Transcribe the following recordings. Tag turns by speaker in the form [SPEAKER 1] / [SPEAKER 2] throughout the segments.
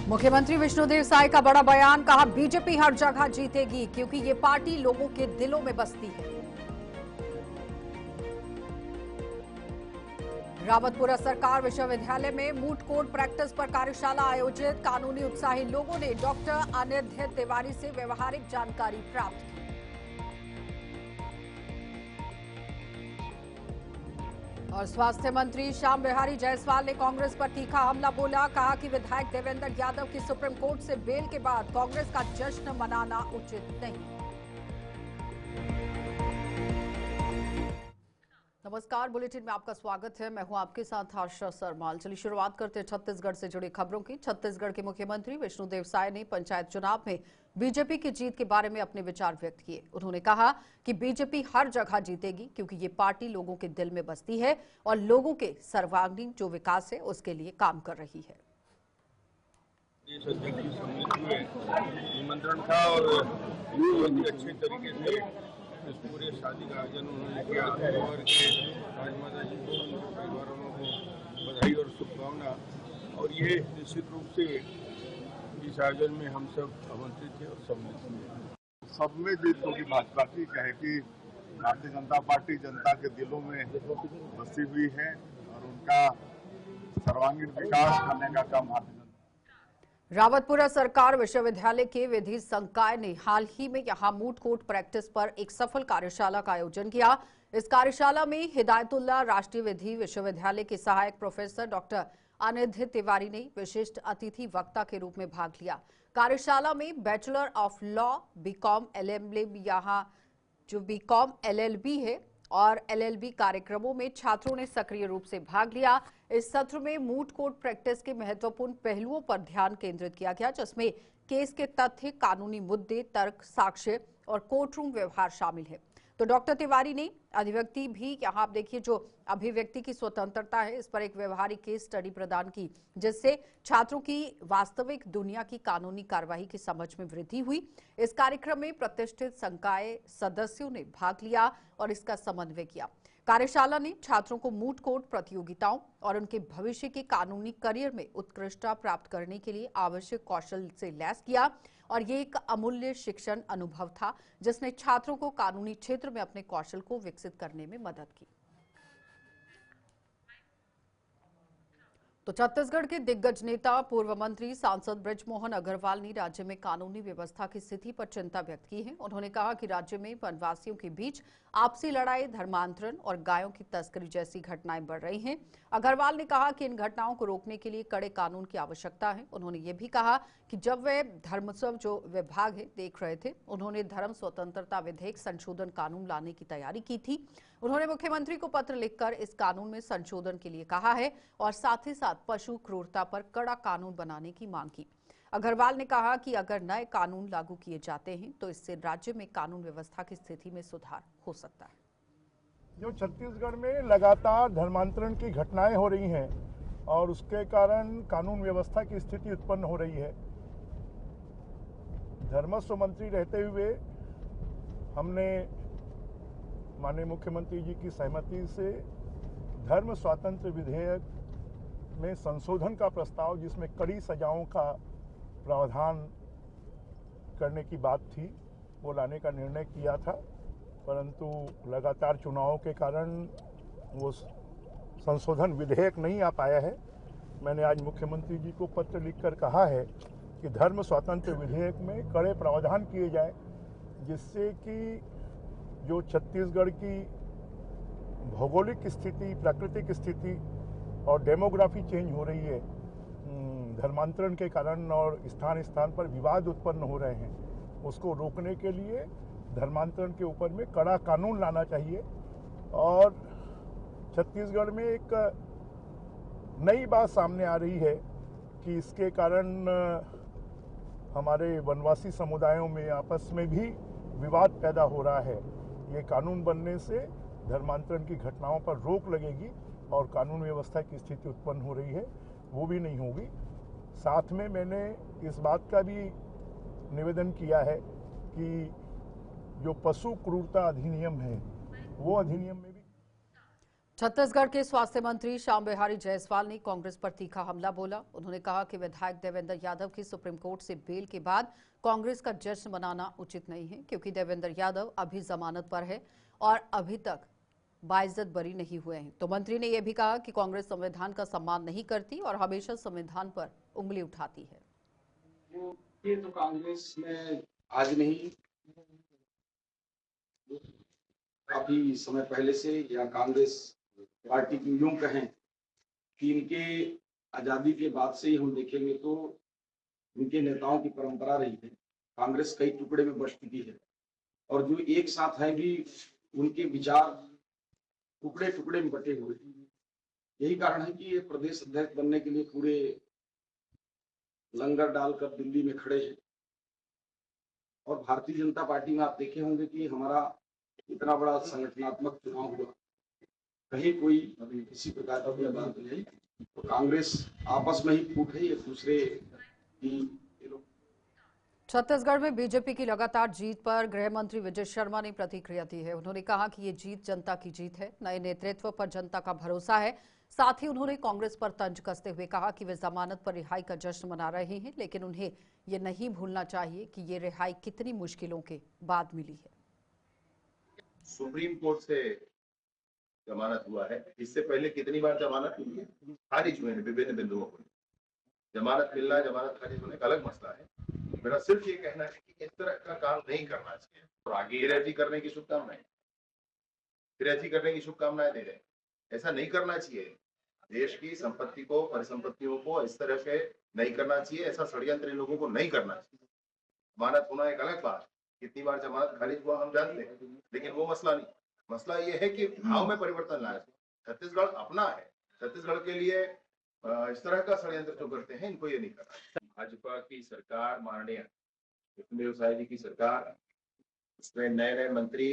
[SPEAKER 1] मुख्यमंत्री विष्णुदेव साय का बड़ा बयान, कहा बीजेपी हर जगह जीतेगी क्योंकि ये पार्टी लोगों के दिलों में बसती है। रावतपुरा सरकार विश्वविद्यालय में मूट कोर्ट प्रैक्टिस पर कार्यशाला आयोजित, कानूनी उत्साही लोगों ने डॉक्टर अनिरुद्ध तिवारी से व्यवहारिक जानकारी प्राप्त की। और स्वास्थ्य मंत्री श्याम बिहारी जायसवाल ने कांग्रेस पर तीखा हमला बोला, कहा कि विधायक देवेंद्र यादव की सुप्रीम कोर्ट से बेल के बाद कांग्रेस का जश्न मनाना उचित नहीं। नमस्कार, बुलेटिन में आपका स्वागत है। मैं हूं आपके साथ आशा सरमाल। चलिए शुरुआत करते हैं छत्तीसगढ़ से जुड़ी खबरों की। छत्तीसगढ़ के मुख्यमंत्री विष्णुदेव साय ने पंचायत चुनाव में बीजेपी की जीत के बारे में अपने विचार व्यक्त किए। उन्होंने कहा कि बीजेपी हर जगह जीतेगी क्योंकि ये पार्टी लोगों के दिल में बसती है और लोगों के सर्वांगीण जो विकास है उसके लिए काम कर रही है।
[SPEAKER 2] निमंत्रण था और बहुत ही अच्छे तरीके से इस पूरे शादी का आयोजन उन्होंने किया और राजमाता जी को, उनके परिवार वालों को बधाई और शुभकामना। और ये निश्चित रूप से इस आयोजन में हम सब आमंत्रित थे और सम्मिलित हुए।
[SPEAKER 3] सब में जीत होगी भाजपा की, कहे कि भारतीय जनता पार्टी जनता के दिलों में बसी हुई है और उनका सर्वांगीण विकास करने का काम भारतीय।
[SPEAKER 1] रावतपुरा सरकार विश्वविद्यालय के विधि संकाय ने हाल ही में यहां मूट कोर्ट प्रैक्टिस पर एक सफल कार्यशाला का आयोजन किया। इस कार्यशाला में हिदायतुल्लाह राष्ट्रीय विधि विश्वविद्यालय के सहायक प्रोफेसर डॉक्टर अनिरुद्ध तिवारी ने विशिष्ट अतिथि वक्ता के रूप में भाग लिया। कार्यशाला में bachelor of law, BCom LLB, यहाँ जो बीकॉम एलएलबी है और एलएलबी कार्यक्रमों में छात्रों ने सक्रिय रूप से भाग लिया। इस सत्र में मूट कोर्ट प्रैक्टिस के महत्वपूर्ण पहलुओं पर ध्यान केंद्रित किया गया, जिसमें केस के तथ्य, कानूनी मुद्दे, तर्क, साक्ष्य और कोर्ट रूम व्यवहार शामिल है। तो डॉक्टर तिवारी ने अभिव्यक्ति भी, यहाँ आप देखिए जो अभिव्यक्ति की स्वतंत्रता है, इस पर एक व्यवहारिक केस स्टडी प्रदान की, जिससे छात्रों की वास्तविक दुनिया की कानूनी कार्यवाही की समझ में वृद्धि हुई। इस कार्यक्रम में प्रतिष्ठित संकाय सदस्यों ने भाग लिया और इसका समन्वय किया। कार्यशाला ने छात्रों को मूट कोर्ट प्रतियोगिताओं और उनके भविष्य के कानूनी करियर में उत्कृष्टता प्राप्त करने के लिए आवश्यक कौशल से लैस किया और ये एक अमूल्य शिक्षण अनुभव था जिसने छात्रों को कानूनी क्षेत्र में अपने कौशल को विकसित करने में मदद की। तो छत्तीसगढ़ के दिग्गज नेता पूर्व मंत्री सांसद बृजमोहन अग्रवाल ने राज्य में कानूनी व्यवस्था की स्थिति पर चिंता व्यक्त की है। उन्होंने कहा कि राज्य में वनवासियों के बीच आपसी लड़ाई, धर्मांतरण और गायों की तस्करी जैसी घटनाएं बढ़ रही हैं। अग्रवाल ने कहा कि इन घटनाओं को रोकने के लिए कड़े कानून की आवश्यकता है। उन्होंने ये भी कहा कि जब वे धर्मस्व जो विभाग है देख रहे थे, उन्होंने धर्म स्वतंत्रता विधेयक संशोधन कानून लाने की तैयारी की थी। उन्होंने मुख्यमंत्री को पत्र लिखकर इस कानून में संशोधन के लिए कहा है और साथ ही साथ पशु क्रूरता पर कड़ा कानून बनाने की मांग की। अग्रवाल ने कहा कि अगर नए कानून लागू किए जाते हैं तो इससे राज्य में कानून व्यवस्था की स्थिति में सुधार हो सकता है।
[SPEAKER 4] जो छत्तीसगढ़ में लगातार धर्मांतरण की घटनाएं हो रही हैं और उसके कारण कानून व्यवस्था की स्थिति उत्पन्न हो रही है, धर्मस्व मंत्री रहते हुए हमने माननीय मुख्यमंत्री जी की सहमति से धर्म स्वातंत्र विधेयक में संशोधन का प्रस्ताव, जिसमें कड़ी सजाओं का प्रावधान करने की बात थी, वो लाने का निर्णय किया था। परंतु लगातार चुनावों के कारण वो संशोधन विधेयक नहीं आ पाया है। मैंने आज मुख्यमंत्री जी को पत्र लिखकर कहा है कि धर्म स्वातंत्र विधेयक में कड़े प्रावधान किए जाए, जिससे कि जो छत्तीसगढ़ की भौगोलिक स्थिति, प्राकृतिक स्थिति और डेमोग्राफी चेंज हो रही है, धर्मांतरण के कारण और स्थान स्थान पर विवाद उत्पन्न हो रहे हैं, उसको रोकने के लिए धर्मांतरण के ऊपर में कड़ा कानून लाना चाहिए। और छत्तीसगढ़ में एक नई बात सामने आ रही है कि इसके कारण हमारे वनवासी समुदायों में आपस में भी विवाद पैदा हो रहा है। ये कानून बनने से धर्मांतरण की घटनाओं पर रोक लगेगी और कानून व्यवस्था की स्थिति उत्पन्न हो रही है वो भी नहीं होगी। साथ में मैंने इस बात का भी निवेदन किया है कि जो पशु क्रूरता अधिनियम है वो अधिनियम में भी
[SPEAKER 1] छत्तीसगढ़ के स्वास्थ्य मंत्री श्याम बिहारी जायसवाल ने कांग्रेस पर तीखा हमला बोला। उन्होंने कहा कि विधायक देवेंद्र यादव की सुप्रीम कोर्ट से बेल के बाद कांग्रेस का जश्न मनाना उचित नहीं है, क्योंकि देवेंद्र यादव अभी जमानत पर है और अभी तक बाइज्जत बरी नहीं हुए हैं। तो मंत्री ने यह भी कहा कि कांग्रेस संविधान का सम्मान नहीं करती और हमेशा संविधान पर उंगली उठाती है।
[SPEAKER 5] ये तो कांग्रेस में आज नहीं, काफी समय पहले से, या कांग्रेस पार्टी की यूं कहें कि इनके आजादी के बाद से ही हम देखेंगे तो इनके नेताओं की परंपरा रही है। कांग्रेस कई टुकड़े में बंट चुकी है और जो एक साथ है भी उनके विचार टुकड़े टुकड़े में बटे हुए हैं। यही कारण है कि ये प्रदेश अध्यक्ष बनने के लिए पूरे लंगर डालकर दिल्ली में खड़े हैं। और भारतीय जनता पार्टी में आप देखे होंगे कि हमारा इतना बड़ा संगठनात्मक चुनाव हुआ, कहीं कोई अभी किसी प्रकार का बात नहीं। तो कांग्रेस आपस में ही फूट है, एक दूसरे की।
[SPEAKER 1] छत्तीसगढ़ में बीजेपी की लगातार जीत पर गृह मंत्री विजय शर्मा ने प्रतिक्रिया दी है। उन्होंने कहा कि ये जीत जनता की जीत है, नए नेतृत्व पर जनता का भरोसा है। साथ ही उन्होंने कांग्रेस पर तंज कसते हुए कहा कि वे जमानत पर रिहाई का जश्न मना रहे हैं, लेकिन उन्हें ये नहीं भूलना चाहिए कि ये रिहाई कितनी मुश्किलों के बाद मिली है।
[SPEAKER 6] सुप्रीम कोर्ट से जमानत हुआ है, इससे पहले कितनी बार जमानत हुई है, खारिज हुए हैं विभिन्न बिंदुओं पर। जमानत मिलना, जमानत खारिज होने का अलग मसला है। मेरा सिर्फ ये कहना है कि इस तरह का काम नहीं करना चाहिए और आगे फिरैती करने की शुभकामनाएं दे रहे हैं। ऐसा नहीं करना चाहिए। देश की संपत्ति को, परिसंपत्तियों को इस तरह से नहीं करना चाहिए। ऐसा षड्यंत्र लोगों को नहीं करना चाहिए। जमानत होना एक अलग बात, कितनी बार जमानत खारिज हुआ हम जानते हैं, लेकिन वो मसला नहीं। मसला ये है कि भाव में परिवर्तन लाया। छत्तीसगढ़ अपना है, छत्तीसगढ़ के लिए इस तरह का षड्यंत्र जो करते हैं इनको ये नहीं करना। भाजपा की सरकार, माननीय विष्णुदेव साय जी की सरकार, उसमें नए नए मंत्री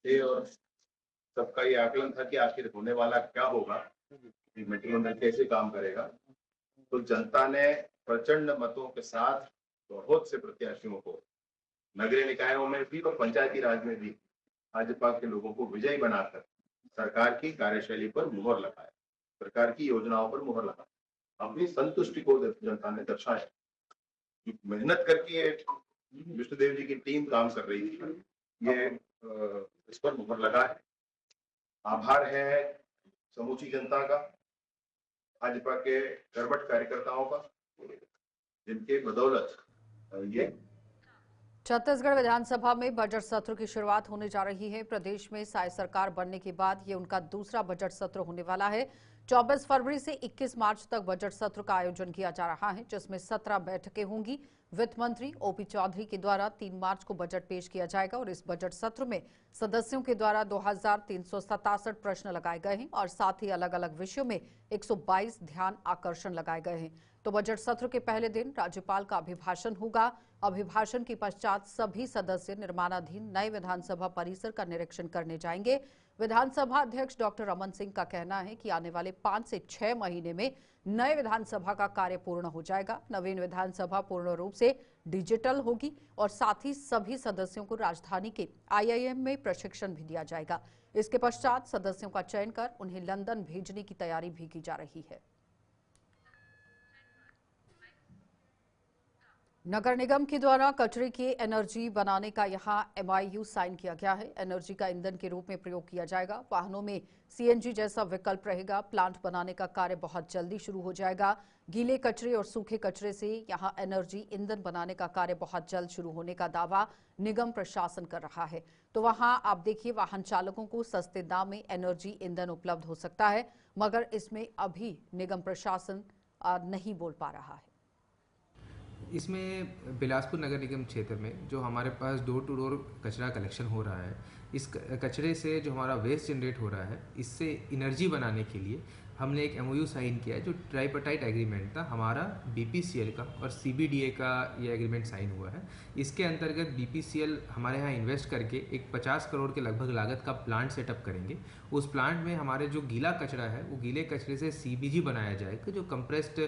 [SPEAKER 6] थे और सबका ये आकलन था कि आखिर होने वाला क्या होगा, मंत्रिमंडल कैसे काम करेगा। तो जनता ने प्रचंड मतों के साथ बहुत से प्रत्याशियों को नगरीय निकायों में भी और पंचायती राज में भी भाजपा के लोगों को विजयी बनाकर सरकार की कार्यशैली पर मुहर लगाया, सरकार की योजनाओं पर मुहर लगाया। अपनी संतुष्टि को जनता ने दर्शाया। मेहनत करके विष्णुदेव जी की टीम काम कर रही थी, ये इस पर मुहर लगा है। आभार है समूची जनता का, भाजपा के करबट कार्यकर्ताओं का, जिनके बदौलत ये
[SPEAKER 1] छत्तीसगढ़ विधानसभा में बजट सत्र की शुरुआत होने जा रही है। प्रदेश में साय सरकार बनने के बाद ये उनका दूसरा बजट सत्र होने वाला है। 24 फरवरी से 21 मार्च तक बजट सत्र का आयोजन किया जा रहा है, जिसमें 17 बैठकें होंगी। वित्त मंत्री ओपी चौधरी के द्वारा 3 मार्च को बजट पेश किया जाएगा और इस बजट सत्र में सदस्यों के द्वारा 2367 प्रश्न लगाए गए हैं और साथ ही अलग अलग विषयों में 122 ध्यान आकर्षण लगाए गए हैं। तो बजट सत्र के पहले दिन राज्यपाल का अभिभाषण होगा। अभिभाषण के पश्चात सभी सदस्य निर्माणाधीन नए विधानसभा परिसर का निरीक्षण करने जाएंगे। विधानसभा अध्यक्ष डॉक्टर रमन सिंह का कहना है कि आने वाले 5 से 6 महीने में नए विधानसभा का कार्य पूर्ण हो जाएगा। नवीन विधानसभा पूर्ण रूप से डिजिटल होगी और साथ ही सभी सदस्यों को राजधानी के IIM में प्रशिक्षण भी दिया जाएगा। इसके पश्चात सदस्यों का चयन कर उन्हें लंदन भेजने की तैयारी भी की जा रही है। नगर निगम के द्वारा कचरे की एनर्जी बनाने का यहां MIU साइन किया गया है। एनर्जी का ईंधन के रूप में प्रयोग किया जाएगा। वाहनों में CNG जैसा विकल्प रहेगा। प्लांट बनाने का कार्य बहुत जल्दी शुरू हो जाएगा। गीले कचरे और सूखे कचरे से यहां एनर्जी ईंधन बनाने का कार्य बहुत जल्द शुरू होने का दावा निगम प्रशासन कर रहा है। तो वहां आप देखिए, वाहन चालकों को सस्ते दाम में एनर्जी ईंधन उपलब्ध हो सकता है, मगर इसमें अभी निगम प्रशासन नहीं बोल पा रहा है।
[SPEAKER 7] इसमें बिलासपुर नगर निगम क्षेत्र में जो हमारे पास डोर टू डोर कचरा कलेक्शन हो रहा है, इस कचरे से जो हमारा वेस्ट जनरेट हो रहा है, इससे एनर्जी बनाने के लिए हमने एक MOU साइन किया है, जो ट्राइपार्टाइट एग्रीमेंट था हमारा BPCL का और CBDA का ये एग्रीमेंट साइन हुआ है। इसके अंतर्गत BPCL हमारे यहाँ इन्वेस्ट करके एक 50 करोड़ के लगभग लागत का प्लांट सेटअप करेंगे। उस प्लांट में हमारे जो गीला कचरा है, वो गीले कचरे से CBG बनाया जाएगा, जो कंप्रेस्ड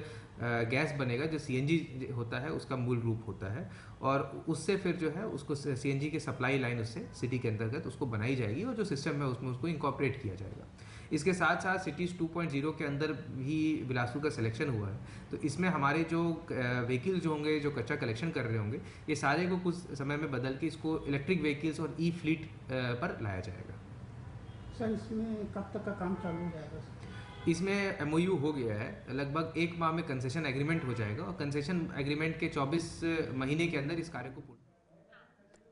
[SPEAKER 7] गैस बनेगा, जो CNG होता है उसका मूल रूप होता है, और उससे फिर जो है उसको CNG की सप्लाई लाइन उससे सिटी के अंतर्गत उसको बनाई जाएगी और जो सिस्टम है उसमें उसको इंकॉर्पोरेट किया जाएगा। इसके साथ साथ सिटीज़ 2.0 के अंदर भी बिलासपुर का सिलेक्शन हुआ है, तो इसमें हमारे जो व्हीकल्स जो होंगे जो कचरा कलेक्शन कर रहे होंगे, ये सारे को कुछ समय में बदल के इसको इलेक्ट्रिक व्हीकल्स और ई फ्लीट पर लाया जाएगा।
[SPEAKER 8] सर इसमें कब तक का काम चालू हो जाएगा?
[SPEAKER 7] इसमें MOU हो गया है, लगभग 1 माह में कंसेशन एग्रीमेंट हो जाएगा और कंसेशन एग्रीमेंट के 24 महीने के अंदर इस कार्य को पूर्ण।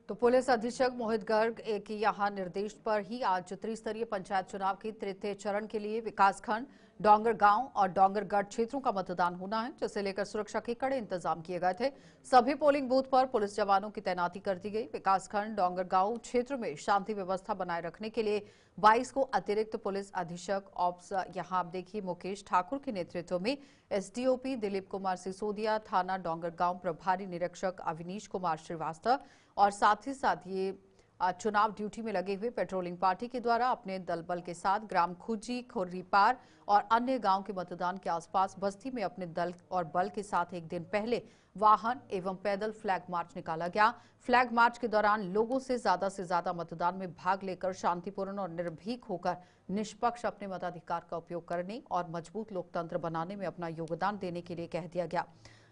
[SPEAKER 1] तो पुलिस अधीक्षक मोहित गर्ग के यहाँ निर्देश पर ही आज त्रिस्तरीय पंचायत चुनाव के तृतीय चरण के लिए विकासखंड डोंगर गांव और डोंगरगढ़ क्षेत्रों का मतदान होना है, जिसे लेकर सुरक्षा के कड़े इंतजाम किए गए थे। सभी पोलिंग बूथ पर पुलिस जवानों की तैनाती कर दी गई। विकासखंड डोंगर गांव क्षेत्र में शांति व्यवस्था बनाए रखने के लिए 22 को अतिरिक्त पुलिस अधीक्षक ऑप्स यहाँ आप देखिए मुकेश ठाकुर के नेतृत्व में SDOP दिलीप कुमार सिसोदिया, थाना डोंगर गांव प्रभारी निरीक्षक अविनीश कुमार श्रीवास्तव और साथ ही साथ ये चुनाव ड्यूटी में लगे हुए पेट्रोलिंग पार्टी के द्वारा अपने दल बल के साथ ग्राम खुजी, खोरीपार और अन्य गांव के मतदान के आसपास बस्ती में अपने दल और बल के साथ एक दिन पहले वाहन एवं पैदल फ्लैग मार्च निकाला गया। फ्लैग मार्च के दौरान लोगों से ज्यादा मतदान में भाग लेकर शांतिपूर्ण और निर्भीक होकर निष्पक्ष अपने मताधिकार का उपयोग करने और मजबूत लोकतंत्र बनाने में अपना योगदान देने के लिए कह दिया गया।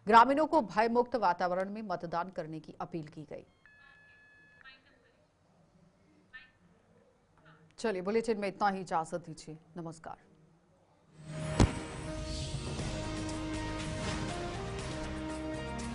[SPEAKER 1] ग्रामीणों को भयमुक्त वातावरण में मतदान करने की अपील की गई। चलिए बुलेटिन में इतना ही, इजाजत दीजिए, नमस्कार।